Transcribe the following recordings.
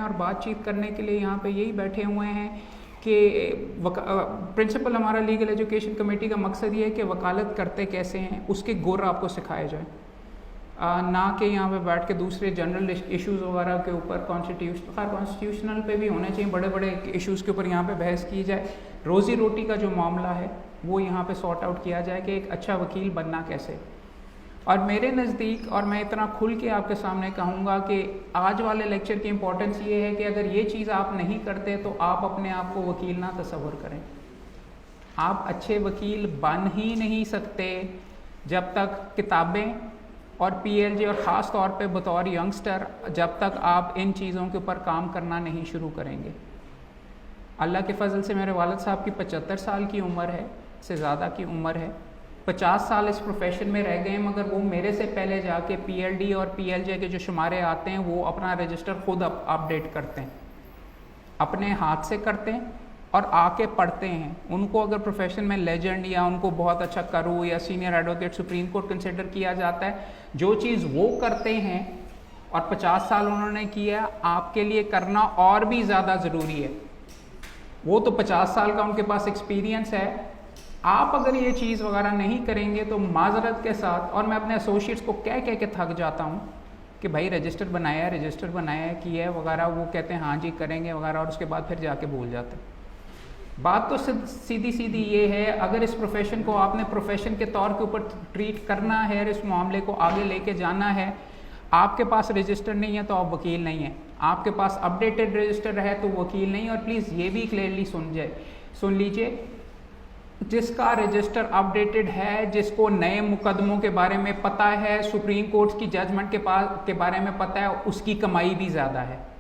और बातचीत करने के लिए यहाँ पे यही बैठे हुए हैं कि प्रिंसिपल हमारा लीगल एजुकेशन कमेटी का मकसद ये है कि वकालत करते कैसे हैं उसके गुर आपको सिखाए जाए, ना कि यहाँ पे बैठ के दूसरे जनरल इश्यूज़ वगैरह के ऊपर कॉन्स्टिट्यूशनल पे भी होने चाहिए, बड़े बड़े इश्यूज़ के ऊपर यहाँ पे बहस की जाए। रोज़ी रोटी का जो मामला है वो यहाँ पे सॉर्ट आउट किया जाए कि एक अच्छा वकील बनना कैसे। और मेरे नज़दीक, और मैं इतना खुल के आपके सामने कहूँगा कि आज वाले लेक्चर की इम्पोर्टेंस ये है कि अगर ये चीज़ आप नहीं करते तो आप अपने आप को वकील ना तस्वर करें। आप अच्छे वकील बन ही नहीं सकते जब तक किताबें और पीएलजे और ख़ास तौर पे बतौर यंगस्टर जब तक आप इन चीज़ों के ऊपर काम करना नहीं शुरू करेंगे। अल्लाह के फजल से मेरे वालिद साहब की 75 साल की उम्र है, से ज़्यादा की उम्र है, 50 साल इस प्रोफेशन में रह गए, मगर वो मेरे से पहले जाके पीएलडी और पीएलजे के जो शुमारे आते हैं वो अपना रजिस्टर खुद अपडेट करते हैं, अपने हाथ से करते हैं और आके पढ़ते हैं। उनको अगर प्रोफेशन में लेजेंड या उनको बहुत अच्छा करो या senior advocate supreme court consider किया जाता है, जो चीज़ वो करते हैं और 50 साल उन्होंने किया, आपके लिए करना और भी ज़्यादा ज़रूरी है। वो तो 50 साल का उनके पास एक्सपीरियंस है, आप अगर ये चीज़ वगैरह नहीं करेंगे तो माजरत के साथ, और मैं अपने एसोसिएट्स को कह के थक जाता हूँ कि भाई रजिस्टर बनाया है किया है वगैरह, वो कहते हैं हाँ जी करेंगे वगैरह, और उसके बाद फिर जाके भूल जाते हैं। बात तो सीधी ये है, अगर इस प्रोफेशन को आपने प्रोफेशन के तौर के ऊपर ट्रीट करना है, इस मामले को आगे लेके जाना है, आपके पास रजिस्टर नहीं है तो आप वकील नहीं है, आपके पास अपडेटेड रजिस्टर है तो वकील नहीं। और प्लीज़ ये भी क्लियरली सुन लीजिए, जिसका रजिस्टर अपडेटेड है, जिसको नए मुकदमों के बारे में पता है, सुप्रीम कोर्ट की जजमेंट के बारे में पता है, उसकी कमाई भी ज़्यादा है,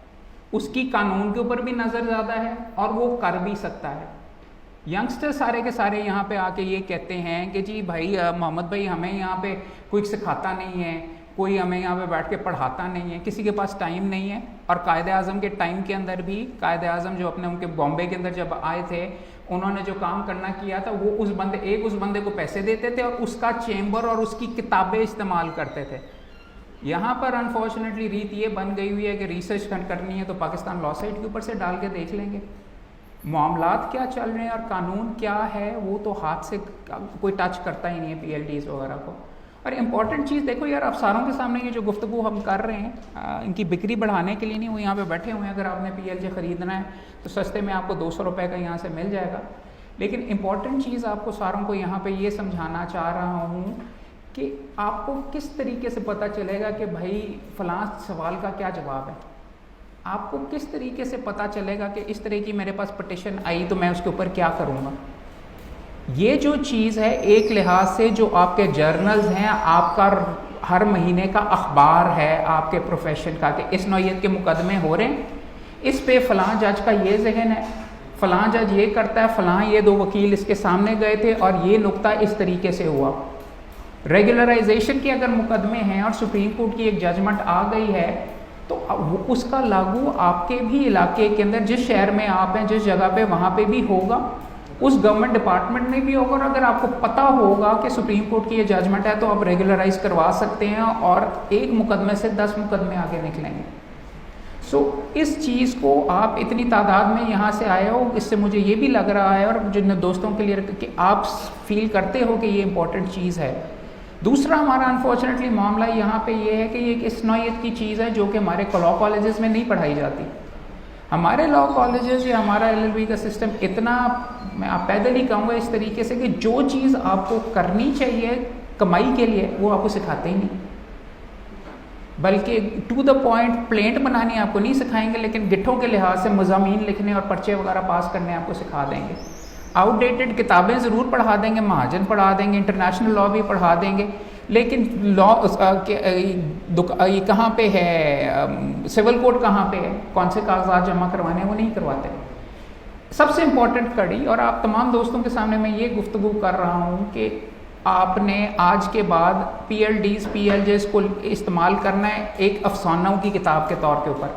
उसकी कानून के ऊपर भी नज़र ज़्यादा है और वो कर भी सकता है। यंगस्टर सारे के सारे यहाँ पे आके ये कहते हैं कि जी भाई मोहम्मद भाई हमें यहाँ पे कोई सिखाता नहीं है, कोई हमें यहाँ पे बैठ के पढ़ाता नहीं है, किसी के पास टाइम नहीं है। और कायदे आज़म के टाइम के अंदर भी, कायदे आज़म जो अपने उनके बॉम्बे के अंदर जब आए थे, उन्होंने जो काम करना किया था वो उस बंदे को पैसे देते थे और उसका चेम्बर और उसकी किताबें इस्तेमाल करते थे। यहाँ पर अनफॉर्चुनेटली रीत ये बन गई हुई है कि रिसर्च करनी है तो पाकिस्तान लॉ साइट के ऊपर से डाल के देख लेंगे मामलात क्या चल रहे हैं और कानून क्या है, वो तो हाथ से कोई टच करता ही नहीं है पीएलडीज वगैरह को। और इम्पॉर्टेंट चीज़ देखो यार, अफसरों के सामने ये जो गुफ्तगू हम कर रहे हैं इनकी बिक्री बढ़ाने के लिए नहीं, वो यहाँ पे बैठे हुए हैं। अगर आपने पीएलजे ख़रीदना है तो सस्ते में आपको 200 रुपये का यहाँ से मिल जाएगा। लेकिन इम्पॉर्टेंट चीज़ आपको सारों को यहाँ पे ये समझाना चाह रहा हूँ कि आपको किस तरीके से पता चलेगा कि भाई फ़लाँ सवाल का क्या जवाब है। आपको किस तरीके से पता चलेगा कि इस तरह की मेरे पास पटिशन आई तो मैं उसके ऊपर क्या करूँगा। ये जो चीज़ है, एक लिहाज से जो आपके जर्नल्स हैं, आपका हर महीने का अखबार है आपके प्रोफेशन का कि इस नौइयत के मुकदमे हो रहे हैं, इस पे फ़लाँ जज का ये जहन है, फ़लाँ जज ये करता है, फ़लाँ ये 2 वकील इसके सामने गए थे और ये नुक्ता इस तरीके से हुआ। रेगुलराइजेशन के अगर मुकदमे हैं और सुप्रीम कोर्ट की एक जजमेंट आ गई है तो उसका लागू आपके भी इलाके के अंदर, जिस शहर में आप हैं, जिस जगह पे, वहाँ पे भी होगा, उस गवर्नमेंट डिपार्टमेंट में भी होगा। और अगर आपको पता होगा कि सुप्रीम कोर्ट की ये जजमेंट है तो आप रेगुलराइज करवा सकते हैं और एक मुकदमे से 10 मुकदमे आगे निकलेंगे। इस चीज़ को आप इतनी तादाद में यहाँ से आए हो, इससे मुझे ये भी लग रहा है और जिन दोस्तों के लिए कि आप फील करते हो कि ये इंपॉर्टेंट चीज़ है। दूसरा हमारा अनफॉर्चुनेटली मामला यहाँ पे ये है कि ये इस नौइयत की चीज़ है जो कि हमारे लॉ कॉलेजेस में नहीं पढ़ाई जाती। हमारे लॉ कॉलेजेस या हमारा LLB का सिस्टम इतना, मैं आप पैदल ही कहूँगा इस तरीके से कि जो चीज़ आपको करनी चाहिए कमाई के लिए वो आपको सिखाते ही नहीं, बल्कि टू द पॉइंट प्लेंट बनानी आपको नहीं सिखाएंगे, लेकिन गिट्ठों के लिहाज से मज़ामीन लिखने और पर्चे वगैरह पास करने आपको सिखा देंगे। आउटडेटेड किताबें ज़रूर पढ़ा देंगे, महाजन पढ़ा देंगे, इंटरनेशनल लॉ भी पढ़ा देंगे, लेकिन लॉ ये कहाँ पे है, सिविल कोड कहाँ पे है, कौन से कागजात जमा करवाने, वो नहीं करवाते। सबसे इम्पॉर्टेंट कड़ी, और आप तमाम दोस्तों के सामने मैं ये गुफ्तगू कर रहा हूँ कि आपने आज के बाद PLDs PLJs को इस्तेमाल करना है एक अफसानों की किताब के तौर के ऊपर।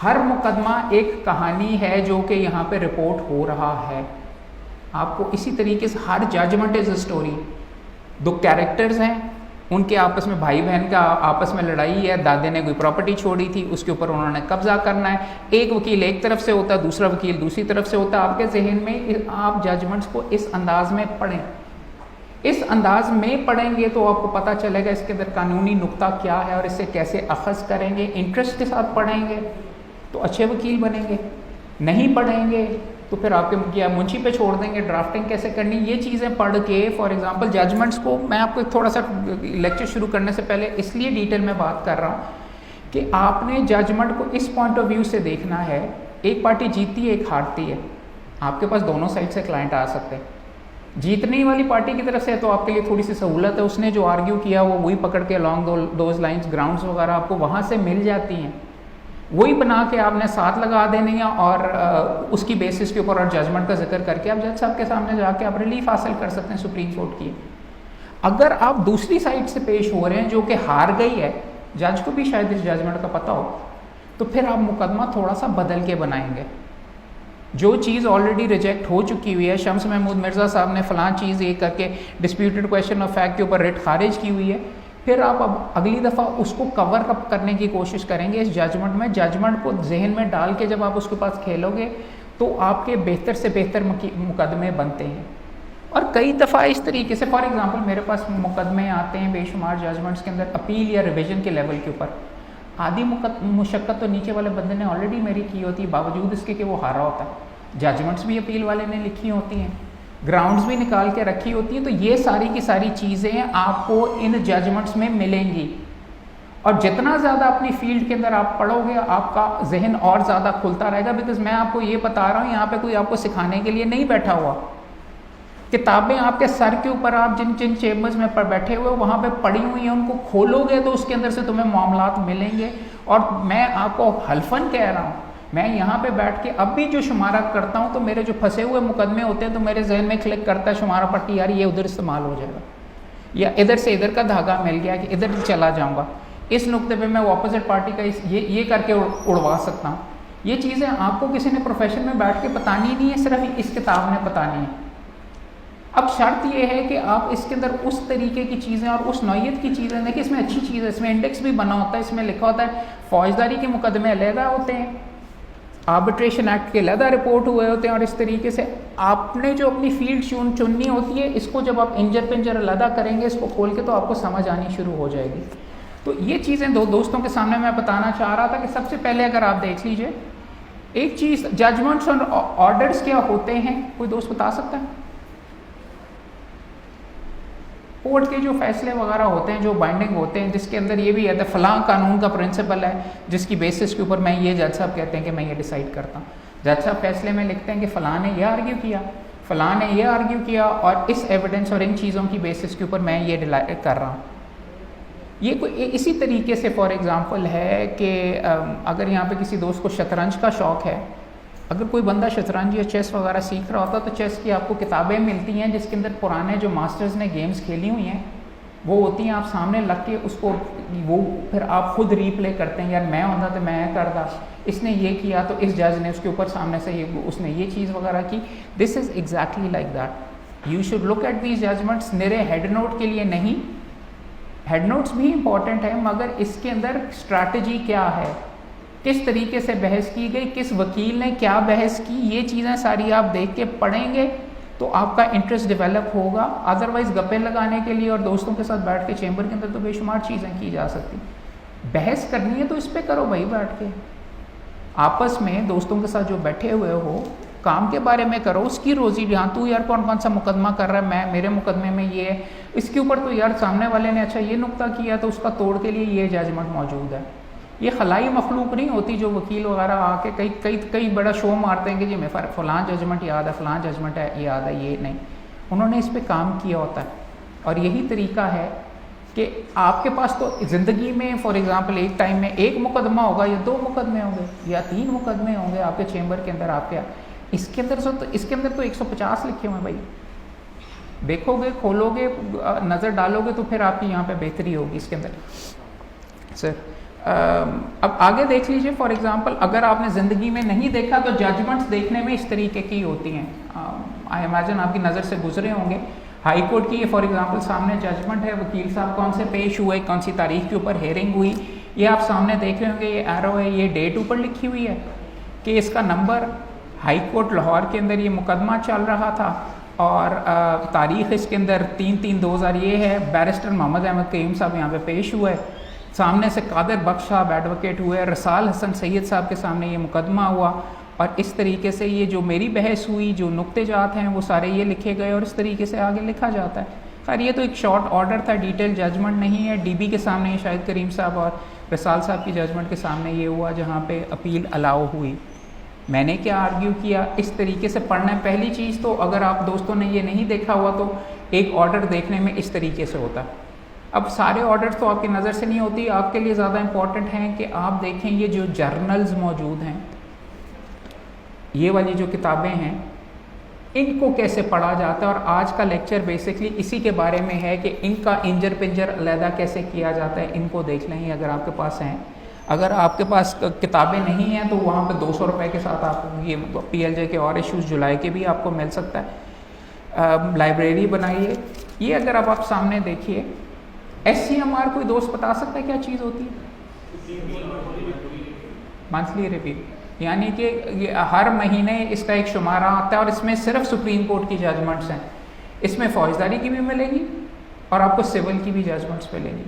हर मुकदमा एक कहानी है जो कि यहाँ पे रिपोर्ट हो रहा है। आपको इसी तरीके से हर judgement is a story. 2 characters हैं, उनके आपस में भाई बहन का आपस में लड़ाई है, दादे ने कोई प्रॉपर्टी छोड़ी थी, उसके ऊपर उन्होंने कब्जा करना है। एक वकील एक तरफ से होता है, दूसरा वकील दूसरी तरफ से होता है। आपके जहन में आप जजमेंट्स को इस अंदाज में पढ़ें। इस अंदाज में पढ़ेंगे तो आपको पता चलेगा इसके अंदर कानूनी नुक्ता क्या है और इसे कैसे अखज़ करेंगे। इंटरेस्ट के साथ पढ़ेंगे तो अच्छे वकील बनेंगे, नहीं पढ़ेंगे तो फिर आपके या मुंशी पे छोड़ देंगे ड्राफ्टिंग कैसे करनी। ये चीज़ें पढ़ के फॉर एग्जांपल जजमेंट्स को मैं आपको थोड़ा सा लेक्चर शुरू करने से पहले इसलिए डिटेल में बात कर रहा हूँ कि आपने जजमेंट को इस पॉइंट ऑफ व्यू से देखना है। एक पार्टी जीतती है, एक हारती है, आपके पास दोनों साइड से क्लाइंट आ सकते हैं। जीतने वाली पार्टी की तरफ से तो आपके लिए थोड़ी सी सहूलत है, उसने जो आर्ग्यू किया वो वही पकड़ के अलॉन्ग दोज लाइंस ग्राउंड्स वगैरह आपको वहाँ से मिल जाती हैं, वही बना के आपने साथ लगा देनी है और उसकी बेसिस के ऊपर और जजमेंट का जिक्र करके आप जज साहब के सामने जाके आप रिलीफ हासिल कर सकते हैं सुप्रीम कोर्ट की। अगर आप दूसरी साइड से पेश हो रहे हैं जो कि हार गई है, जज को भी शायद इस जजमेंट का पता हो, तो फिर आप मुकदमा थोड़ा सा बदल के बनाएंगे। जो चीज़ ऑलरेडी रिजेक्ट हो चुकी हुई है, शम्स महमूद मिर्ज़ा साहब ने फ़लाँ चीज़ ये करके डिस्प्यूटेड क्वेश्चन ऑफ फैक्ट के ऊपर रिट खारिज की हुई है, फिर आप अब अगली दफ़ा उसको कवर अप करने की कोशिश करेंगे इस जजमेंट में। जजमेंट को जहन में डाल के जब आप उसके पास खेलोगे तो आपके बेहतर से बेहतर मुकदमे बनते हैं। और कई दफ़ा इस तरीके से फॉर एग्जांपल मेरे पास मुकदमे आते हैं बेशुमार जजमेंट्स के अंदर अपील या रिविजन के लेवल के ऊपर। आधी मुशक्क़त तो नीचे वाले बंदे ने ऑलरेडी मेरी की होती है, बावजूद इसके कि वो हारा होता है। जजमेंट्स भी अपील वाले ने लिखी होती हैं, ग्राउंड्स भी निकाल के रखी होती हैं। तो ये सारी की सारी चीज़ें आपको इन जजमेंट्स में मिलेंगी। और जितना ज़्यादा अपनी फील्ड के अंदर आप पढ़ोगे आपका जहन और ज़्यादा खुलता रहेगा। बिकॉज मैं आपको ये बता रहा हूँ, यहाँ पे कोई आपको सिखाने के लिए नहीं बैठा हुआ। किताबें आपके सर के ऊपर आप जिन जिन चेम्बर्स में पर बैठे हुए हो वहाँ पे पड़ी हुई हैं, उनको खोलोगे तो उसके अंदर से तुम्हें मामलात मिलेंगे। और मैं आपको हल्फन कह रहा हूँ, मैं यहाँ पे बैठ के अब भी जो शुमारा करता हूँ तो मेरे जो फंसे हुए मुकदमे होते हैं तो मेरे जहन में क्लिक करता है शुमारा पट्टी, यार ये उधर इस्तेमाल हो जाएगा, या इधर से इधर का धागा मिल गया कि इधर चला जाऊँगा, इस नुक्ते पे मैं ऑपोजिट पार्टी का ये करके उड़वा सकता हूँ। ये चीज़ें आपको किसी ने प्रोफेशन में बैठ के बतानी नहीं है, सिर्फ इस किताब ने बतानी है। अब शर्त ये है कि आप इसके अंदर उस तरीके की चीज़ें और उस नौयत की चीज़ें देखिए। इसमें अच्छी चीज़ है, इसमें इंडेक्स भी बना होता है, इसमें लिखा होता है फौजदारी के मुकदमे अलहदा होते हैं, आर्बिट्रेशन एक्ट के अलहदा रिपोर्ट हुए होते हैं। और इस तरीके से आपने जो अपनी फील्ड चुननी होती है, इसको जब आप इंजर पिंजर अलहदा करेंगे इसको खोल के, तो आपको समझ आनी शुरू हो जाएगी। तो ये चीज़ें दोस्तों के सामने मैं बताना चाह रहा था कि सबसे पहले अगर आप देख लीजिए एक चीज़, जजमेंट्स और ऑर्डर्स क्या होते हैं, कोई दोस्त बता सकता है? कोर्ट के जो फैसले वगैरह होते हैं, जो बाइंडिंग होते हैं, जिसके अंदर ये भी है फलां कानून का प्रिंसिपल है जिसकी बेसिस के ऊपर मैं ये, जज साहब कहते हैं कि मैं ये डिसाइड करता हूँ। जज साहब फैसले में लिखते हैं कि फ़लाँ ने ये आर्ग्यू किया, फ़लाँ ने ये आर्ग्यू किया, और इस एविडेंस और इन चीज़ों की बेसिस के ऊपर मैं ये कर रहा हूँ। ये कोई इसी तरीके से फॉर एग्ज़ाम्पल है कि अगर यहाँ पे किसी दोस्त को शतरंज का शौक़ है, अगर कोई बंदा शतरंज या चेस वगैरह सीख रहा होता तो चेस की आपको किताबें मिलती हैं जिसके अंदर पुराने जो मास्टर्स ने गेम्स खेली हुई हैं वो होती हैं, आप सामने लग के उसको वो फिर आप खुद रीप्ले करते हैं, यार मैं होता तो मैं करता, इसने ये किया तो इस जज ने उसके ऊपर सामने से उसने ये चीज़ वगैरह की। This is exactly like that. You should look at these judgements मेरे हेड नोट के लिए नहीं, हेड नोट्स भी इंपॉर्टेंट है, मगर इसके अंदर स्ट्रैटेजी क्या है, किस तरीके से बहस की गई, किस वकील ने क्या बहस की, ये चीज़ें सारी आप देख के पढ़ेंगे तो आपका इंटरेस्ट डेवलप होगा। अदरवाइज़ गप्पे लगाने के लिए और दोस्तों के साथ बैठ के चेंबर के अंदर तो बेशुमार चीज़ें की जा सकती। बहस करनी है तो इस पर करो भाई, बैठ के आपस में दोस्तों के साथ जो बैठे हुए हो काम के बारे में करो, उसकी रोज़ी, यहाँ तू यार कौन कौन सा मुकदमा कर रहा है, मैं मेरे मुकदमे में ये है, इसके ऊपर तो यार सामने वाले ने अच्छा ये नुक्ता किया तो उसका तोड़ के लिए ये जजमेंट मौजूद है। ये खलाई मखलूक नहीं होती जो वकील वगैरह आके कई बड़ा शो मारते हैं कि जी मैं फ़लाँ जजमेंट याद है, फ़लाँ जजमेंट है याद है, ये नहीं, उन्होंने इस पे काम किया होता है। और यही तरीका है कि आपके पास तो ज़िंदगी में फॉर एग्ज़ाम्पल एक टाइम में एक मुकदमा होगा या 2 मुकदमे होंगे या 3 मुकदमे होंगे आपके चेंबर के अंदर। आपके इसके अंदर तो 150 लिखे हुए हैं भाई, देखोगे खोलोगे नज़र डालोगे तो फिर आपकी यहाँ पे बेहतरी होगी इसके अंदर। सर अब आगे देख लीजिए, फॉर एग्जांपल अगर आपने ज़िंदगी में नहीं देखा तो जजमेंट्स देखने में इस तरीके की होती हैं। आई इमेजिन आपकी नज़र से गुजरे होंगे। हाई कोर्ट की ये फॉर एग्जांपल सामने जजमेंट है, वकील साहब कौन से पेश हुए, कौन सी तारीख के ऊपर हेयरिंग हुई, ये आप सामने देख रहे होंगे, ये एरो है, ये डेट ऊपर लिखी हुई है कि इसका नंबर, हाई कोर्ट लाहौर के अंदर ये मुकदमा चल रहा था और तारीख़ इसके अंदर 3/3/2000 ये है। बैरिस्टर मोहम्मद अहमद कईम साहब यहाँ पे पेश हुए, सामने से कादिर बख्श साहब एडवोकेट हुए, रसाल हसन सैयद साहब के सामने ये मुकदमा हुआ और इस तरीके से ये जो मेरी बहस हुई, जो नुक्तेजात हैं वो सारे ये लिखे गए और इस तरीके से आगे लिखा जाता है। खैर ये तो एक शॉर्ट ऑर्डर था, डिटेल जजमेंट नहीं है। डीबी के सामने शाहिद करीम साहब और रसाल साहब की जजमेंट के सामने ये हुआ जहाँ पे अपील अलाउ हुई। मैंने क्या आर्ग्यू किया, इस तरीके से पढ़ना है। पहली चीज़ तो अगर आप दोस्तों ने ये नहीं देखा हुआ तो एक ऑर्डर देखने में इस तरीके से होता है। अब सारे ऑर्डर्स तो आपकी नज़र से नहीं होती, आपके लिए ज़्यादा इम्पॉर्टेंट हैं कि आप देखें ये जो जर्नल्स मौजूद हैं, ये वाली जो किताबें हैं, इनको कैसे पढ़ा जाता है। और आज का लेक्चर बेसिकली इसी के बारे में है कि इनका इंजर पिंजर अलहदा कैसे किया जाता है। इनको देख लें अगर आपके पास हैं। अगर आपके पास किताबें नहीं हैं तो वहाँ पे 200 रुपये के साथ आपको ये PLJ के और इश्यूज़ जुलाई के भी आपको मिल सकता है। लाइब्रेरी बनाइए। ये अगर आप सामने देखिए, SCMR कोई दोस्त बता सकता है क्या चीज़ होती है? मंथली रिव्यू, यानी कि हर महीने इसका एक शुमारा आता है और इसमें सिर्फ सुप्रीम कोर्ट की जजमेंट्स हैं। इसमें फौजदारी की भी मिलेगी और आपको सिविल की भी जजमेंट्स मिलेगी।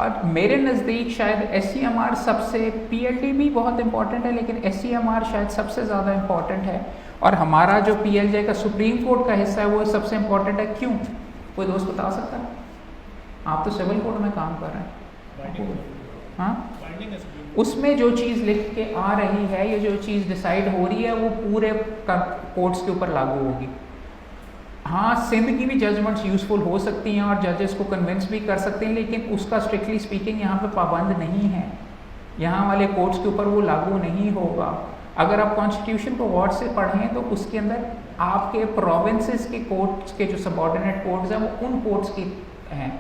और मेरे नज़दीक शायद SCMR सबसे, PLD भी बहुत इंपॉर्टेंट है लेकिन SCMR शायद सबसे ज़्यादा इम्पॉर्टेंट है। और हमारा जो PLJ का सुप्रीम कोर्ट का हिस्सा है वो सबसे इम्पॉर्टेंट है। क्यों? कोई दोस्त बता सकता है? आप तो सिविल कोर्ट में काम कर रहे हैं, हाँ, उसमें जो चीज़ लिख के आ रही है, ये जो चीज़ डिसाइड हो रही है वो पूरे कोर्ट्स के ऊपर लागू होगी। हाँ, सिंध की भी जजमेंट्स यूज़फुल हो सकती हैं और जजेस को कन्विंस भी कर सकते हैं, लेकिन उसका स्ट्रिक्टली स्पीकिंग यहाँ पे पाबंद नहीं है। यहाँ वाले कोर्ट्स के ऊपर वो लागू नहीं होगा। अगर आप कॉन्स्टिट्यूशन को गौर से पढ़ें तो उसके अंदर आपके प्रोविंसेस के कोर्ट्स के जो सबऑर्डिनेट कोर्ट्स हैं वो उन कोर्ट्स की हैं।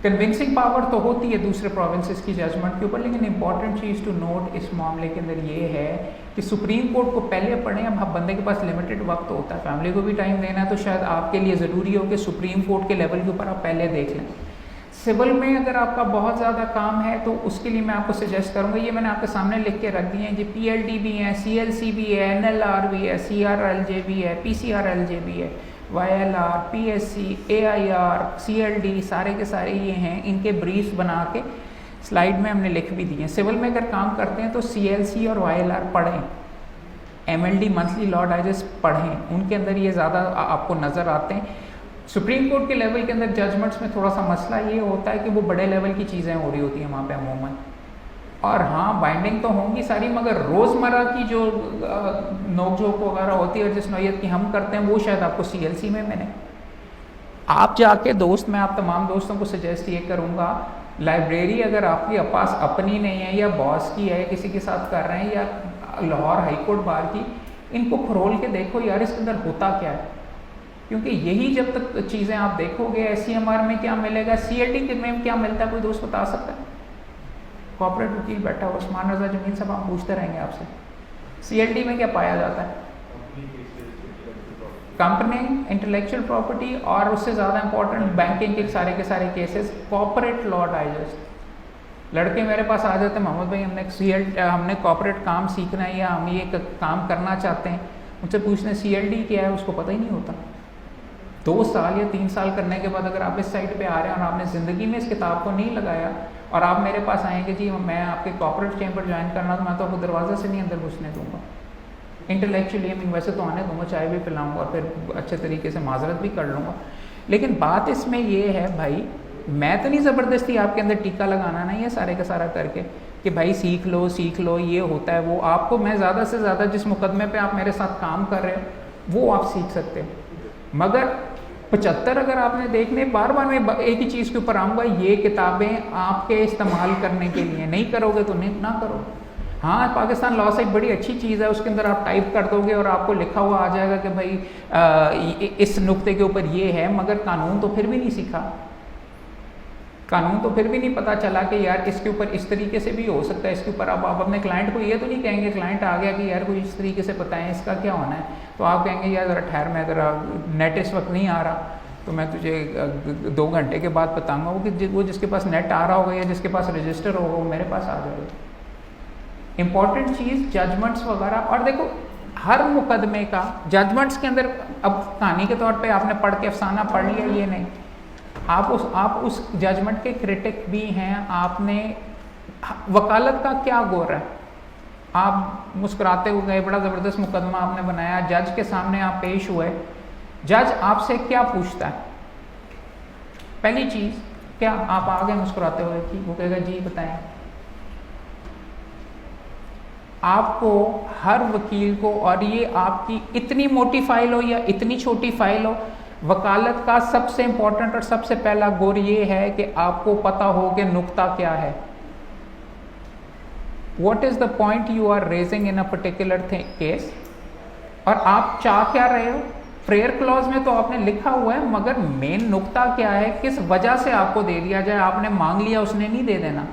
कन्विंसिंग पावर तो होती है दूसरे प्रोविंसेस की जजमेंट के ऊपर, लेकिन इंपॉर्टेंट चीज़ टू नोट इस मामले के अंदर ये है कि सुप्रीम कोर्ट को पहले पढ़ें। अब बंदे के पास लिमिटेड वक्त होता है, फैमिली को भी टाइम देना है, तो शायद आपके लिए ज़रूरी हो कि सुप्रीम कोर्ट के लेवल के ऊपर आप पहले देख लें। सिविल में अगर आपका बहुत ज़्यादा काम है तो उसके लिए मैं आपको सजेस्ट करूँगा, ये मैंने आपके सामने लिख के रख दिए हैं जी। PLD भी हैं, CLC भी है, NLR भी है, CRLJ भी है, PCRLJ भी है, YLR, PSC, AIR, CLD, सारे के सारे ये हैं। इनके ब्रीफ बना के स्लाइड में हमने लिख भी दिए। सिविल में अगर काम करते हैं तो CLC और YLR पढ़ें, MLD मंथली लॉ डाइजेस्ट पढ़ें, उनके अंदर ये ज़्यादा आपको नज़र आते हैं। सुप्रीम कोर्ट के लेवल के अंदर जजमेंट्स में थोड़ा सा मसला ये होता है कि वो बड़े लेवल की चीज़ें हो रही होती हैं वहाँ पे अमूमन, और हाँ बाइंडिंग तो होंगी सारी, मगर रोज़मर्रा की जो नोक झोंक वगैरह होती है और जिस नौयत की हम करते हैं वो शायद आपको CLC में मिले। आप जाके दोस्त, मैं आप तमाम दोस्तों को सजेस्ट ये करूँगा, लाइब्रेरी अगर आपके पास अपनी नहीं है या बॉस की है, किसी के साथ कर रहे हैं, या लाहौर हाई कोर्ट बार की, इनको फरोल के देखो यार इसके अंदर होता क्या है। क्योंकि यही जब तक चीज़ें आप देखोगे, SCMR में क्या मिलेगा, CLD में क्या मिलता है, कोई दोस्त बता सकता है? कॉर्पोरेट वकील बैठा हुआ उस्मान रजा जमील साहब, हम पूछते रहेंगे आपसे, CLD में क्या पाया जाता है? कंपनी, इंटेलेक्चुअल प्रॉपर्टी, और उससे ज़्यादा इंपॉर्टेंट बैंकिंग के सारे केसेस, कॉर्पोरेट लॉ डाइजेस्ट। लड़के मेरे पास आ जाते हैं, मोहम्मद भाई हमने कॉर्पोरेट काम सीखना है या हम ये काम करना चाहते हैं, मुझसे पूछने CLD क्या है, उसको पता ही नहीं होता। 2 साल या 3 साल करने के बाद अगर आप इस साइड पे आ रहे हैं और आपने ज़िंदगी में इस किताब को नहीं लगाया और आप मेरे पास आएंगे जी मैं आपके कॉर्पोरेट चैम्बर ज्वाइन करना, तो मैं तो आपको दरवाज़े से नहीं अंदर घुसने दूंगा। इंटेलेक्चुअली वैसे तो आने दूंगा, चाय भी पिलाऊंगा और फिर अच्छे तरीके से माजरत भी कर लूँगा। लेकिन बात इसमें ये है भाई, मैं तो नहीं ज़बरदस्ती आपके अंदर टीका लगाना नहीं है सारे का सारा करके कि भाई सीख लो ये होता है वो। आपको मैं ज़्यादा से ज़्यादा जिस मुकदमे पे आप मेरे साथ काम कर रहे हो वो आप सीख सकते हो, मगर 75 अगर आपने देखने, बार बार मैं एक ही चीज़ के ऊपर आऊँगा, ये किताबें आपके इस्तेमाल करने के लिए, नहीं करोगे तो नहीं ना करो। हाँ, पाकिस्तान लॉ साइट बड़ी अच्छी चीज़ है, उसके अंदर आप टाइप कर दोगे और आपको लिखा हुआ आ जाएगा कि भाई इस नुक्ते के ऊपर ये है, मगर कानून तो फिर भी नहीं सीखा, कानून तो फिर भी नहीं पता चला कि यार इसके ऊपर इस तरीके से भी हो सकता है। इसके ऊपर अब आप अपने क्लाइंट को ये तो नहीं कहेंगे, क्लाइंट आ गया कि यार कोई इस तरीके से बताएं इसका क्या होना है, तो आप कहेंगे यार ज़रा ठहर, मैं ज़रा नेट इस वक्त नहीं आ रहा, तो मैं तुझे 2 घंटे के बाद बताऊंगा वो जिसके पास नेट आ रहा होगा या जिसके पास रजिस्टर होगा वो मेरे पास आ जाएगा। इम्पॉर्टेंट चीज़ जजमेंट्स वगैरह, और देखो हर मुकदमे का जजमेंट्स के अंदर, अब कहानी के तौर पे आपने पढ़ के अफसाना पढ़ लिया ये नहीं, आप उस जजमेंट के क्रिटिक भी हैं। आपने वकालत का क्या गौर है, आप मुस्कुराते हुए गए, बड़ा ज़बरदस्त मुकदमा आपने बनाया, जज के सामने आप पेश हुए, जज आपसे क्या पूछता है? पहली चीज़ क्या आप आ गए मुस्कुराते हुए कि वो कहेगा जी बताएं। आपको हर वकील को, और ये आपकी इतनी मोटी फाइल हो या इतनी छोटी फाइल हो, वकालत का सबसे इंपॉर्टेंट और सबसे पहला गौर ये है कि आपको पता हो कि नुक्ता क्या है। What is the point you are raising in a particular case? और आप चाह क्या रहे हो? प्रेयर क्लॉज में तो आपने लिखा हुआ है, मगर मेन नुक्ता क्या है, किस वजह से आपको दे दिया जाए? आपने मांग लिया, उसने नहीं दे देना।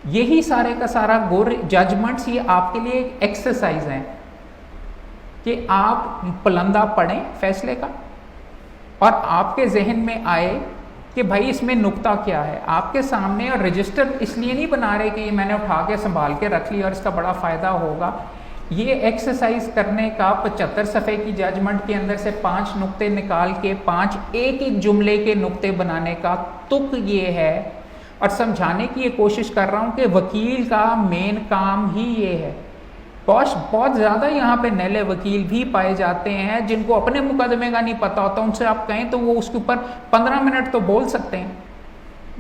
यही सारे का सारा गौर जजमेंट्स, ये आपके लिए एक एक्सरसाइज है कि आप पलंदा पढ़ें फैसले का और आपके जहन में आए कि भाई इसमें नुक्ता क्या है आपके सामने। और रजिस्टर इसलिए नहीं बना रहे कि ये मैंने उठा के संभाल के रख लिया और इसका बड़ा फ़ायदा होगा। ये एक्सरसाइज करने का 75 सफ़े की जजमेंट के अंदर से 5 नुक्ते निकाल के 5 एक जुमले के नुक्ते बनाने का तुक ये है, और समझाने की ये कोशिश कर रहा हूँ कि वकील का मेन काम ही ये है। बहुत ज़्यादा यहाँ पे नैले वकील भी पाए जाते हैं जिनको अपने मुकदमे का नहीं पता होता। उनसे आप कहें तो वो उसके ऊपर 15 मिनट तो बोल सकते हैं,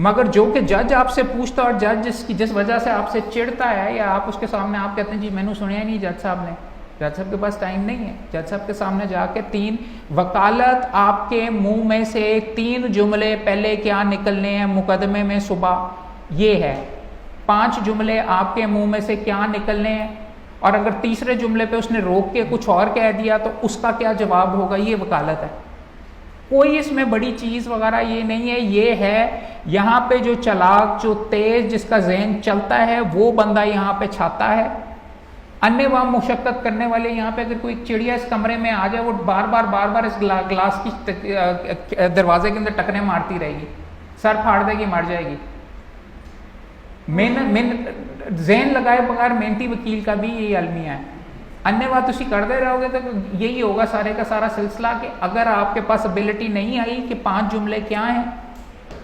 मगर जो कि जज आपसे पूछता और जज जिस वजह से आपसे चिढ़ता है, या आप उसके सामने आप कहते हैं जी मैंने सुना ही नहीं जज साहब ने, जज साहब के पास टाइम नहीं है। जज साहब के सामने जाके 3 वकालत आपके मुंह में से 3 जुमले पहले क्या निकलने हैं मुकदमे में सुबह, ये है। 5 जुमले आपके मुंह में से क्या निकलने हैं, और अगर तीसरे जुमले पे उसने रोक के कुछ और कह दिया तो उसका क्या जवाब होगा, ये वकालत है। कोई इसमें बड़ी चीज़ वगैरह ये नहीं है। ये है यहाँ पे जो चालाक, जो तेज, जिसका जहन चलता है वो बंदा यहाँ पे छाता है। अन्य वहाँ मुशक्कत करने वाले, यहाँ पे अगर कोई चिड़िया इस कमरे में आ जाए वो बार बार इस ग्लास की दरवाजे के अंदर टकरे मारती रहेगी, सर फाड़ देगी, मर जाएगी। जहन लगाए बगैर मेहनती वकील का भी यही अलमिया है। अन्य बात तुम करते रहोगे तो यही होगा सारे का सारा सिलसिला कि अगर आपके पास एबिलिटी नहीं आई कि 5 जुमले क्या हैं,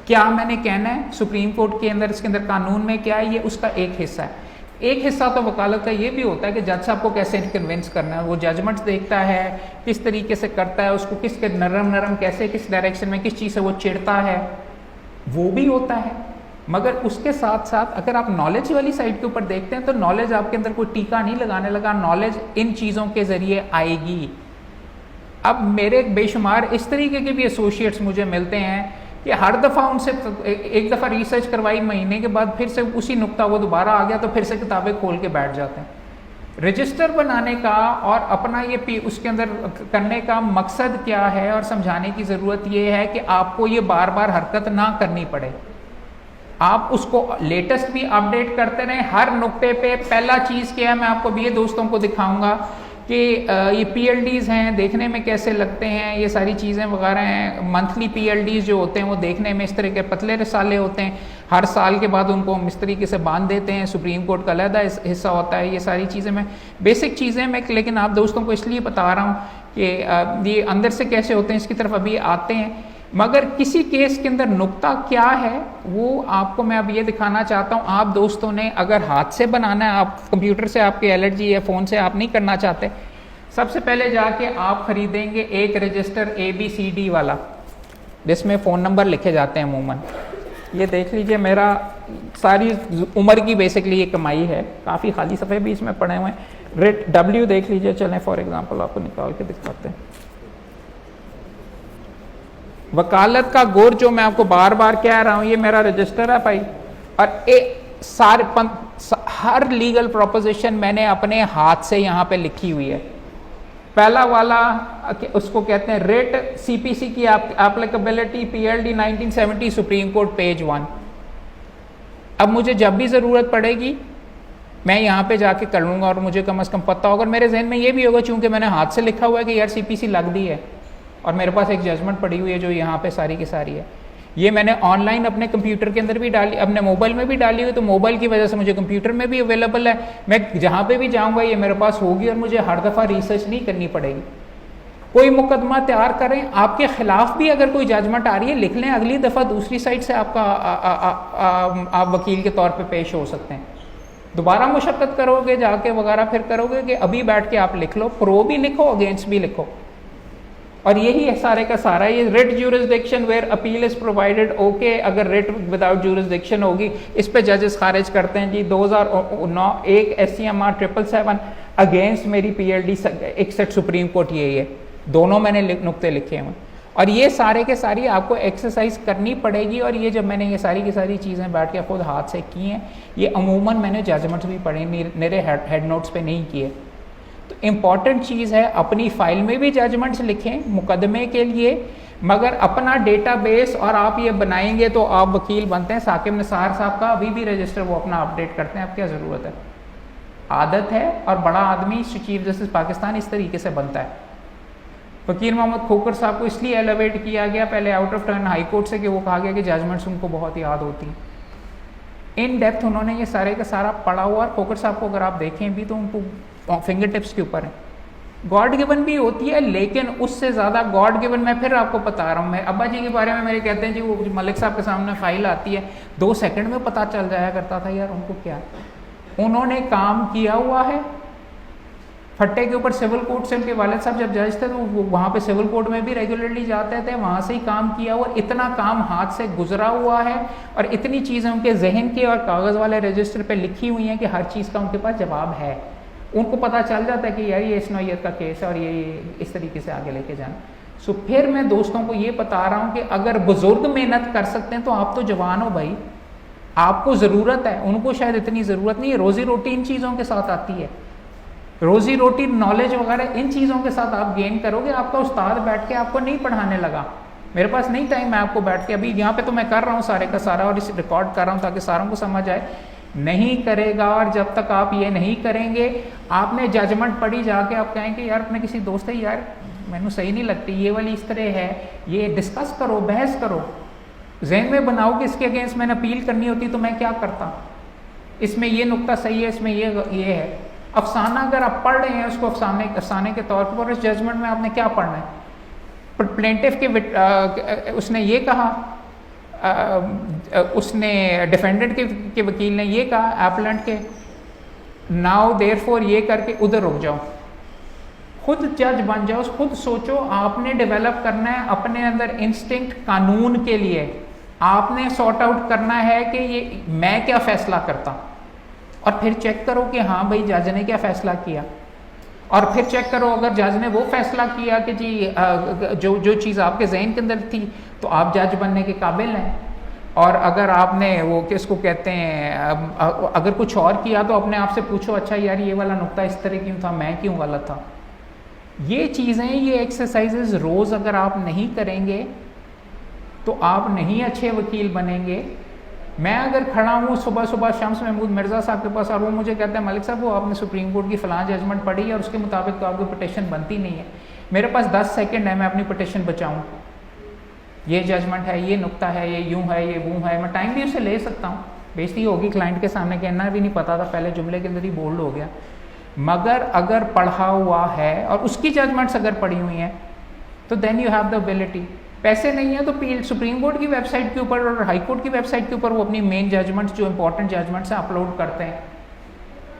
क्या मैंने कहना है, सुप्रीम कोर्ट के अंदर इसके अंदर कानून में क्या है, ये उसका एक हिस्सा है। एक हिस्सा तो वकालत का ये भी होता है कि जज साहब को कैसे कन्विंस करना है। वो जजमेंट्स देखता है, किस तरीके से करता है, उसको किसके नरम कैसे, किस डायरेक्शन में, किस चीज़ से वो चिढ़ता है, वो भी होता है। मगर उसके साथ साथ अगर आप नॉलेज वाली साइड के ऊपर देखते हैं तो नॉलेज आपके अंदर कोई टीका नहीं लगाने लगा, नॉलेज इन चीज़ों के ज़रिए आएगी। अब मेरे बेशुमार इस तरीके के भी एसोसिएट्स मुझे मिलते हैं कि हर दफ़ा उनसे एक दफ़ा रिसर्च करवाई, महीने के बाद फिर से उसी नुक्ता वो दोबारा आ गया तो फिर से किताबें खोल के बैठ जाते हैं। रजिस्टर बनाने का और अपना ये उसके अंदर करने का मकसद क्या है और समझाने की ज़रूरत ये है कि आपको ये बार बार हरकत ना करनी पड़े, आप उसको लेटेस्ट भी अपडेट करते रहें हर नुक्ते पे। पहला चीज़ क्या है, मैं आपको भी ये दोस्तों को दिखाऊंगा कि ये PLDs हैं, देखने में कैसे लगते हैं, ये सारी चीज़ें वगैरह हैं। मंथली PLDs जो होते हैं वो देखने में इस तरह के पतले रसाले होते हैं, हर साल के बाद उनको हम इस तरीके से बांध देते हैं, सुप्रीम कोर्ट का अलहदा हिस्सा होता है। ये सारी चीज़ें मैं बेसिक चीज़ें मैं लेकिन आप दोस्तों को इसलिए बता रहा हूँ कि ये अंदर से कैसे होते हैं इसकी तरफ अभी आते हैं। मगर किसी केस के अंदर नुक्ता क्या है वो आपको मैं अब ये दिखाना चाहता हूँ। आप दोस्तों ने अगर हाथ से बनाना है, आप कंप्यूटर से आपकी एलर्जी है, फ़ोन से आप नहीं करना चाहते, सबसे पहले जाके आप ख़रीदेंगे एक रजिस्टर ABCD वाला जिसमें फ़ोन नंबर लिखे जाते हैं अमूमन। ये देख लीजिए, मेरा सारी उम्र की बेसिकली ये कमाई है, काफ़ी खाली सफ़े भी इसमें पड़े हुए हैं। रेट W देख लीजिए, चलें फॉर एग्ज़ाम्पल आपको निकाल के दिखाते हैं। वकालत का गौर जो मैं आपको बार बार कह रहा हूँ, ये मेरा रजिस्टर है भाई, और हर लीगल प्रोपोजिशन मैंने अपने हाथ से यहाँ पे लिखी हुई है। पहला वाला उसको कहते हैं रेट CPC की applicability PLD 1970 supreme court page 1। अब मुझे जब भी ज़रूरत पड़ेगी मैं यहाँ पे जाके कर लूँगा और मुझे कम से कम पता होगा, और मेरे जहन में ये भी होगा चूँकि मैंने हाथ से लिखा हुआ है कि यार CPC लग दी है, और मेरे पास एक जजमेंट पड़ी हुई है जो यहाँ पे सारी की सारी है। ये मैंने ऑनलाइन अपने कंप्यूटर के अंदर भी डाली, अपने मोबाइल में भी डाली हुई, तो मोबाइल की वजह से मुझे कंप्यूटर में भी अवेलेबल है। मैं जहाँ पे भी जाऊँगा ये मेरे पास होगी और मुझे हर दफ़ा रिसर्च नहीं करनी पड़ेगी। कोई मुकदमा तैयार करें, आपके खिलाफ भी अगर कोई जजमेंट आ रही है लिख लें, अगली दफ़ा दूसरी साइड से आपका आप वकील के तौर पे पेश हो सकते हैं। दोबारा मुशक्क़त करोगे जाके वगैरह फिर करोगे कि अभी बैठ के आप लिख लो, प्रो भी लिखो अगेंस्ट भी लिखो। और यही है सारे का सारा, ये writ jurisdiction where appeal is provided, okay. अगर रिट विदाउट ज्यूरिसडिक्शन होगी इस पे जजेस खारिज करते हैं जी। 2009 एक SCMR 777 अगेंस्ट मेरी PLD 61 सुप्रीम कोर्ट, यही है। दोनों मैंने नुक्ते लिखे हैं और ये सारे के सारी आपको एक्सरसाइज करनी पड़ेगी। और ये जब मैंने ये सारी की सारी चीज़ें बैठ के खुद हाथ से की हैं, ये अमूमन मैंने जजमेंट्स भी पढ़े, मेरे हेड नोट्स पे नहीं किए। तो इम्पॉर्टेंट चीज़ है अपनी फाइल में भी जजमेंट्स लिखें मुकदमे के लिए, मगर अपना डेटाबेस और आप ये बनाएंगे तो आप वकील बनते हैं। साकिब निसार साहब का अभी भी रजिस्टर वो अपना अपडेट करते हैं, अब क्या ज़रूरत है, आदत है। और बड़ा आदमी चीफ जस्टिस पाकिस्तान इस तरीके से बनता है। वकील मोहम्मद खोकर साहब को इसलिए एलिवेट किया गया पहले out of turn high court से कि वो कहा गया कि जजमेंट्स उनको बहुत याद होती हैं। इन डेप्थ उन्होंने ये सारे का सारा पढ़ा हुआ। और खोकर साहब को अगर आप देखें भी तो उनको फिंगर टिप्स के ऊपर है। गॉड गिवन भी होती है, लेकिन उससे ज़्यादा गॉड गिवन मैं फिर आपको बता रहा हूँ। मैं अब्बा जी के बारे में मेरे कहते हैं जी वो मलिक साहब के सामने फाइल आती है 2 सेकंड में पता चल जाया करता था यार उनको क्या, उन्होंने काम किया हुआ है। फट्टे के ऊपर सिविल कोर्ट से उनके वालिद साहब जब जज थे तो वो वहाँ पे सिविल कोर्ट में भी रेगुलरली जाते थे, वहाँ से ही काम किया हुआ। इतना काम हाथ से गुजरा हुआ है और इतनी चीज़ें उनके जहन के और कागज़ वाले रजिस्टर पे लिखी हुई हैं कि हर चीज़ का उनके पास जवाब है। उनको पता चल जाता है कि यार ये इस नौयत का केस है और ये इस तरीके से आगे लेके जाना। सो फिर मैं दोस्तों को ये बता रहा हूँ कि अगर बुजुर्ग मेहनत कर सकते हैं तो आप तो जवान हो भाई, आपको ज़रूरत है, उनको शायद इतनी ज़रूरत नहीं है। रोज़ी रोटी इन चीज़ों के साथ आती है, रोज़ी रोटी नॉलेज वगैरह इन चीज़ों के साथ आप गेन करोगे। आपका उस्ताद बैठ के आपको नहीं पढ़ाने लगा, मेरे पास नहीं टाइम मैं आपको बैठ के, अभी यहाँ पे तो मैं कर रहा हूँ सारे का सारा और इस रिकॉर्ड कर रहा हूँ ताकि सारों को समझ आए, नहीं करेगा। और जब तक आप ये नहीं करेंगे, आपने जजमेंट पढ़ी जाके आप कहेंगे यार अपने किसी दोस्त है यार मैनू सही नहीं लगती, ये वाली इस तरह है, ये डिस्कस करो, बहस करो, जहन में बनाओ कि इसके अगेंस्ट मैंने अपील करनी होती तो मैं क्या करता, इसमें ये नुक्ता सही है, इसमें ये है। अफसाना अगर आप पढ़ रहे हैं उसको अफसाने के तौर पर, इस जजमेंट में आपने क्या पढ़ना है, प्लेंटिफ के उसने ये कहा, उसने डिफेंडेंट के वकील ने ये कहा एप्लेंट के, नाउ देयरफॉर ये करके उधर रुक जाओ, खुद जज बन जाओ, खुद सोचो। आपने डेवलप करना है अपने अंदर इंस्टिंक्ट कानून के लिए, आपने सॉर्ट आउट करना है कि ये मैं क्या फैसला करता, और फिर चेक करो कि हाँ भाई जज ने क्या फैसला किया, और फिर चेक करो अगर जज ने वो फैसला किया कि जी जो चीज़ आपके जहन के अंदर थी तो आप जज बनने के काबिल हैं, और अगर आपने वो किसको कहते हैं अगर कुछ और किया तो अपने आप से पूछो अच्छा यार ये वाला नुक्ता इस तरह क्यों था, मैं क्यों गलत था। ये चीज़ें, ये एक्सरसाइजेज रोज़ अगर आप नहीं करेंगे तो आप नहीं अच्छे वकील बनेंगे। मैं अगर खड़ा हूँ सुबह सुबह शम्स महमूद मिर्ज़ा साहब के पास और वो मुझे कहते हैं मलिक साहब वो आपने सुप्रीम कोर्ट की फ़लाँ जजमेंट पढ़ी है और उसके मुताबिक तो आपकी पटिशन बनती नहीं है, मेरे पास 10 सेकंड है, मैं अपनी पटिशन बचाऊँ, ये जजमेंट है, ये नुक्ता है, ये यूँ है, ये वो है, मैं टाइम भी उससे ले सकता हूँ, बेइज्जती होगी क्लाइंट के सामने, कहना भी नहीं पता था, पहले जुमले के अंदर ही बोल्ड हो गया। मगर अगर पढ़ा हुआ है और उसकी जजमेंट्स अगर पढ़ी हुई हैं तो then you have the ability. पैसे नहीं है तो सुप्रीम कोर्ट की वेबसाइट के ऊपर और हाई कोर्ट की वेबसाइट के ऊपर वो अपनी मेन जजमेंट्स जो इंपॉर्टेंट जजमेंट्स हैं अपलोड करते हैं।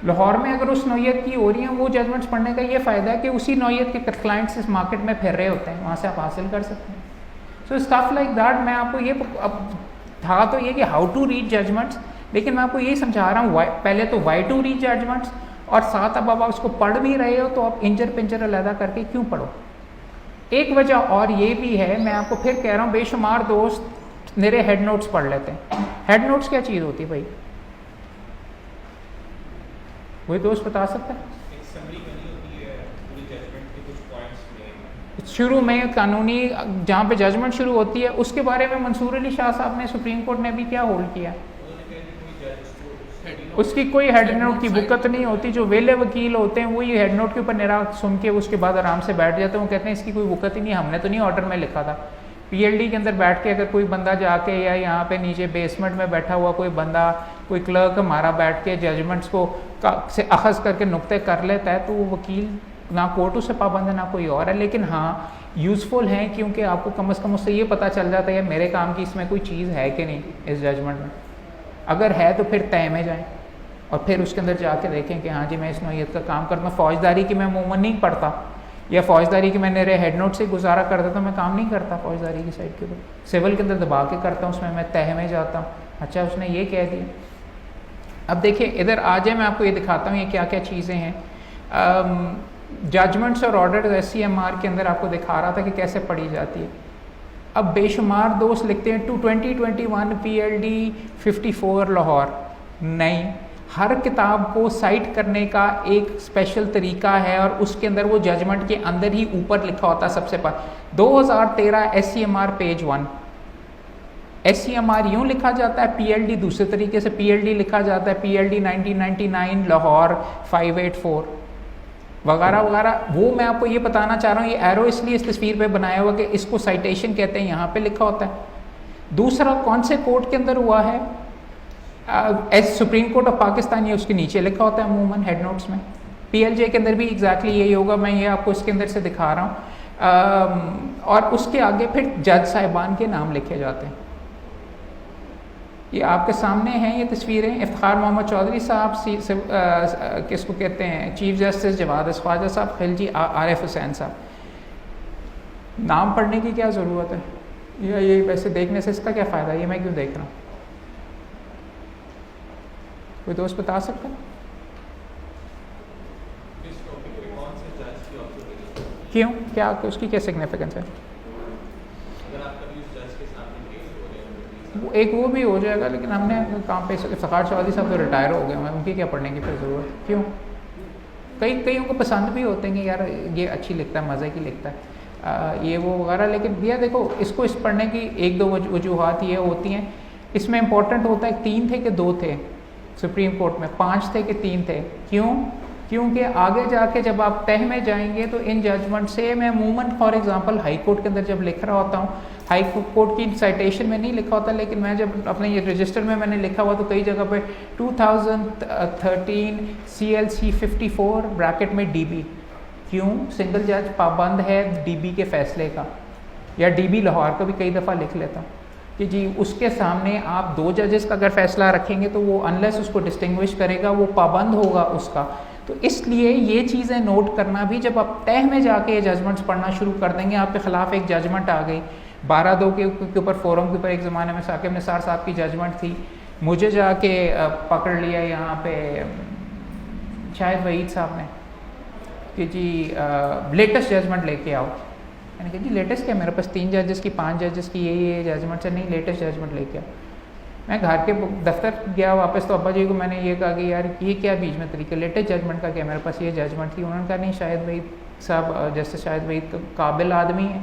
लाहौर में अगर उस नौयत की हो रही हैं वो जजमेंट्स पढ़ने का ये फ़ायदा है कि उसी नौयत के क्लाइंट्स इस मार्केट में फिर रहे होते हैं, वहाँ से आप हासिल कर सकते हैं। सो स्टफ लाइक दैट। मैं आपको ये था तो ये कि हाउ टू रीड जजमेंट्स, लेकिन मैं आपको यही समझा रहा हूँ पहले तो वाई टू रीड जजमेंट्स, और साथ अब आप उसको पढ़ भी रहे हो तो आप इंजर पिंजर अलहदा करके क्यों पढ़ो। एक वजह और ये भी है, मैं आपको फिर कह रहा हूँ, बेशुमार दोस्त मेरे हेड नोट्स पढ़ लेते हैं। हेड नोट्स क्या चीज़ होती है भाई, कोई दोस्त बता सकता है? शुरू में कानूनी जहाँ पे जजमेंट शुरू होती है उसके बारे में मंसूर अली शाह साहब ने, सुप्रीम कोर्ट ने भी क्या होल्ड किया, उसकी कोई हेड नोट की बुकत नहीं होती। जो वेले वकील होते हैं वही हेड नोट के ऊपर निरा सुन के उसके बाद आराम से बैठ जाते हैं। वो कहते हैं इसकी कोई बुकत ही नहीं, हमने तो नहीं ऑर्डर में लिखा था। पीएलडी के अंदर बैठ के अगर कोई बंदा जाके या यहाँ पे नीचे बेसमेंट में बैठा हुआ कोई बंदा, कोई क्लर्क हमारा बैठ के जजमेंट्स को से अखज़ करके नुक्ते कर लेता है, तो वो वकील ना कोर्ट उससे पाबंद है ना कोई और है। लेकिन हाँ यूज़फुल हैं, क्योंकि आपको कम से कम उससे ये पता चल जाता है मेरे काम की इसमें कोई चीज़ है कि नहीं इस जजमेंट में। अगर है तो फिर तय में जाएँ और फिर उसके अंदर जाके देखें कि हाँ जी मैं इस नौइयत का काम करता हूँ। फ़ौजदारी की मैं अमूमन नहीं पढ़ता, या फ़ौजदारी की मैंने हेड नोट से गुजारा कर देता, मैं काम नहीं करता फ़ौजदारी की साइड के ऊपर। सिविल के अंदर दबा के करता हूँ, उसमें मैं तह में जाता हूँ। अच्छा उसने ये कह दिया। अब देखिए इधर आ जाए, मैं आपको ये दिखाता हूँ ये क्या क्या चीज़ें हैं। जजमेंट्स और ऑर्डर SCMR के अंदर आपको दिखा रहा था कि कैसे पढ़ी जाती है। अब बेशुमार दोस्त लिखते हैं 2021 PLD 54 लाहौर। नहीं, हर किताब को साइट करने का एक स्पेशल तरीका है और उसके अंदर वो जजमेंट के अंदर ही ऊपर लिखा होता है सबसे पर 2013 SCMR पेज 1। SCMR यूँ लिखा जाता है, PLD दूसरे तरीके से PLD लिखा जाता है, PLD 1999 लाहौर 584 वगैरह वगैरह। वो मैं आपको ये बताना चाह रहा हूँ, ये एरो इसलिए इस तस्वीर पे बनाया हुआ कि इसको साइटेशन कहते हैं, यहाँ पे लिखा होता है। दूसरा कौन से कोर्ट के अंदर हुआ है, सुप्रीम कोर्ट ऑफ पाकिस्तान, ये उसके नीचे लिखा होता है अमूमन हेड नोट्स में। PLJ के अंदर भी एग्जैक्टली यही होगा, मैं ये आपको इसके अंदर से दिखा रहा हूँ। और उसके आगे फिर जज साहिबान के नाम लिखे जाते हैं। ये आपके सामने हैं ये तस्वीरें। इफ्तिखार मोहम्मद चौधरी साहब, किसको कहते हैं, चीफ जस्टिस जवाद ख्वाजा साहब, खिलजी आरिफ हुसैन साहब। नाम पढ़ने की क्या ज़रूरत है, या ये वैसे देखने से इसका क्या फ़ायदा, ये मैं क्यों देख रहा हूँ? कोई दोस्त बता सकता है क्यों, क्या उसकी क्या सिग्निफिकेंस है? एक वो भी हो जाएगा, लेकिन हमने काम पे इफ्तिखार चौधरी साहब तो रिटायर हो गए हैं, उनकी क्या पढ़ने की फिर ज़रूरत, क्यों? कईयों को पसंद भी होते हैं कि यार ये अच्छी लिखता है, मज़े की लिखता है, ये वो वगैरह। लेकिन भैया देखो, इसको इस पढ़ने की एक दो वजूहत ये होती हैं। इसमें इंपॉर्टेंट होता है 3 थे कि 2 थे, सुप्रीम कोर्ट में 5 थे कि 3 थे। क्यों? क्योंकि आगे जाके जब आप तह में जाएंगे तो इन जजमेंट से, मैं अमूमन फॉर एग्जांपल हाई कोर्ट के अंदर जब लिख रहा होता हूँ, हाई कोर्ट की साइटेशन में नहीं लिखा होता, लेकिन मैं जब अपने ये रजिस्टर में मैंने लिखा हुआ तो कई जगह पे 2013 CLC 54 ब्रैकेट में DB। क्यों? सिंगल जज पाबंद है DB के फैसले का, या DB लाहौर का भी कई दफ़ा लिख लेता हूँ कि जी उसके सामने आप 2 जजेस का अगर फैसला रखेंगे तो वो अनलेस उसको डिस्टिंग्विश करेगा, वो पाबंद होगा उसका। तो इसलिए ये चीज़ें नोट करना भी, जब आप तह में जाके जजमेंट्स पढ़ना शुरू कर देंगे, आपके ख़िलाफ़ एक जजमेंट आ गई 12-2 के ऊपर, फोरम के ऊपर एक ज़माने में साकिब निसार साहब की जजमेंट थी, मुझे जाके पकड़ लिया यहाँ पे शायद वहीद साहब ने कि जी लेटेस्ट जजमेंट लेके आओ। मैंने कहा जी लेटेस्ट क्या, मेरे पास 3 जजेस की 5 जजेस की ये जजमेंट है, नहीं लेटेस्ट जजमेंट लेके आओ। मैं घर के दफ्तर गया वापस, तो अब्बा जी को मैंने ये कहा कि यार ये क्या बीच में तरीका, लेटेस्ट जजमेंट का क्या, मेरे पास ये जजमेंट थी। उन्होंने कहा नहीं शायद वहीद साहब, जैसे शायद वहीद काबिल आदमी है,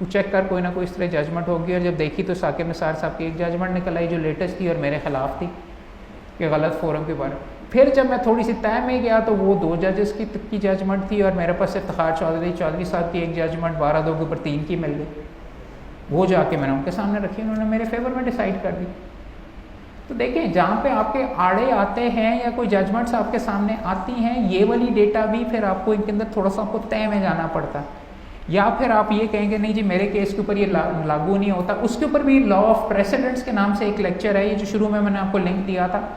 वो चेक कर, कोई ना कोई इस तरह जजमेंट होगी। और जब देखी तो साकिब निसार साहब की एक जजमेंट निकल आई जो लेटेस्ट थी और मेरे ख़िलाफ़ थी कि गलत फोरम के बारे में। फिर जब मैं थोड़ी सी तय में गया तो वो 2 जजेस की जजमेंट थी और मेरे पास इफ्तिखार चौधरी साहब की एक जजमेंट 12-2 के ऊपर 3 की मिल गई। वो जाके मैंने उनके सामने रखी, उन्होंने मेरे फेवर में डिसाइड कर दी। तो देखें, जहाँ पे आपके आड़े आते हैं या कोई जजमेंट्स आपके सामने आती हैं, ये वाली डेटा भी फिर आपको इनके अंदर थोड़ा सा आपको तय में जाना पड़ता है। या फिर आप ये कहेंगे नहीं जी मेरे केस के ऊपर ये लागू नहीं होता, उसके ऊपर भी लॉ ऑफ प्रेसिडेंट्स के नाम से एक लेक्चर है, ये जो शुरू में मैंने आपको लिंक दिया था,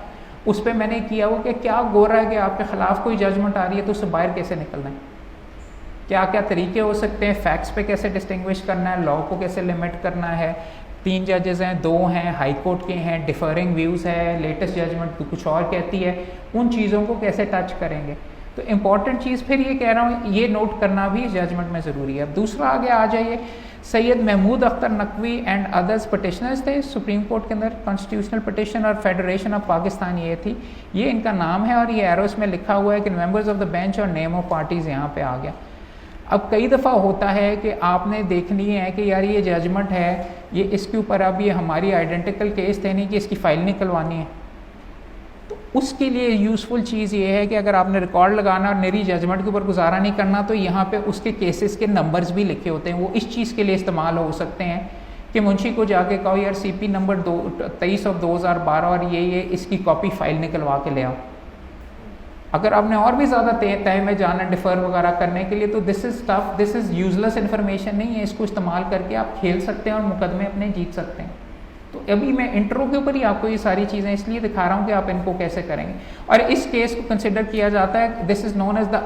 उस पर मैंने किया वो कि क्या गो रहा है कि आपके ख़िलाफ़ कोई जजमेंट आ रही है तो उससे बाहर कैसे निकलना है, क्या क्या तरीके हो सकते हैं, फैक्ट्स पे कैसे डिस्टिंग्विश करना है, लॉ को कैसे लिमिट करना है। 3 जजेस हैं, 2 हैं हाई कोर्ट के हैं, डिफरिंग व्यूज़ है, लेटेस्ट जजमेंट कुछ और कहती है, उन चीज़ों को कैसे टच करेंगे। तो इम्पॉर्टेंट चीज़ फिर ये कह रहा हूँ, ये नोट करना भी जजमेंट में ज़रूरी है। अब दूसरा आगे आ जाइए, Syed Mahmood Akhtar Naqvi and others petitioners थे सुप्रीम कोर्ट के अंदर, कॉन्स्टिट्यूशनल पटिशन और फेडरेशन ऑफ पाकिस्तान ये थी, ये इनका नाम है और ये एरोस में लिखा हुआ है कि मेंबर्स ऑफ द बेंच और नेम ऑफ पार्टीज़ यहाँ पे आ गया। अब कई दफ़ा होता है कि आपने देखनी है कि यार ये जजमेंट है, ये इसके ऊपर अब ये हमारी आइडेंटिकल केस थे नहीं कि इसकी फ़ाइल निकलवानी है, तो उसके लिए यूज़फुल चीज़ ये है कि अगर आपने रिकॉर्ड लगाना और मेरी जजमेंट के ऊपर गुजारा नहीं करना, तो यहाँ पे उसके केसेस के नंबर्स भी लिखे होते हैं, वो इस चीज़ के लिए इस्तेमाल हो सकते हैं कि मुंशी को जाके कहो यार CP नंबर 23/2012 और ये इसकी कॉपी फाइल निकलवा के ले आओ। अगर आपने और भी ज़्यादा तय में जाना डिफ़र वगैरह करने के लिए, तो this is tough, this is useless information नहीं है, इसको इस्तेमाल करके आप खेल सकते हैं और मुकदमे अपने जीत सकते हैं। तो अभी मैं इंट्रो के ऊपर ही आपको ये सारी चीज़ें इसलिए दिखा रहा हूँ कि आप इनको कैसे करेंगे। और इस केस को कंसिडर किया जाता है, this is known as the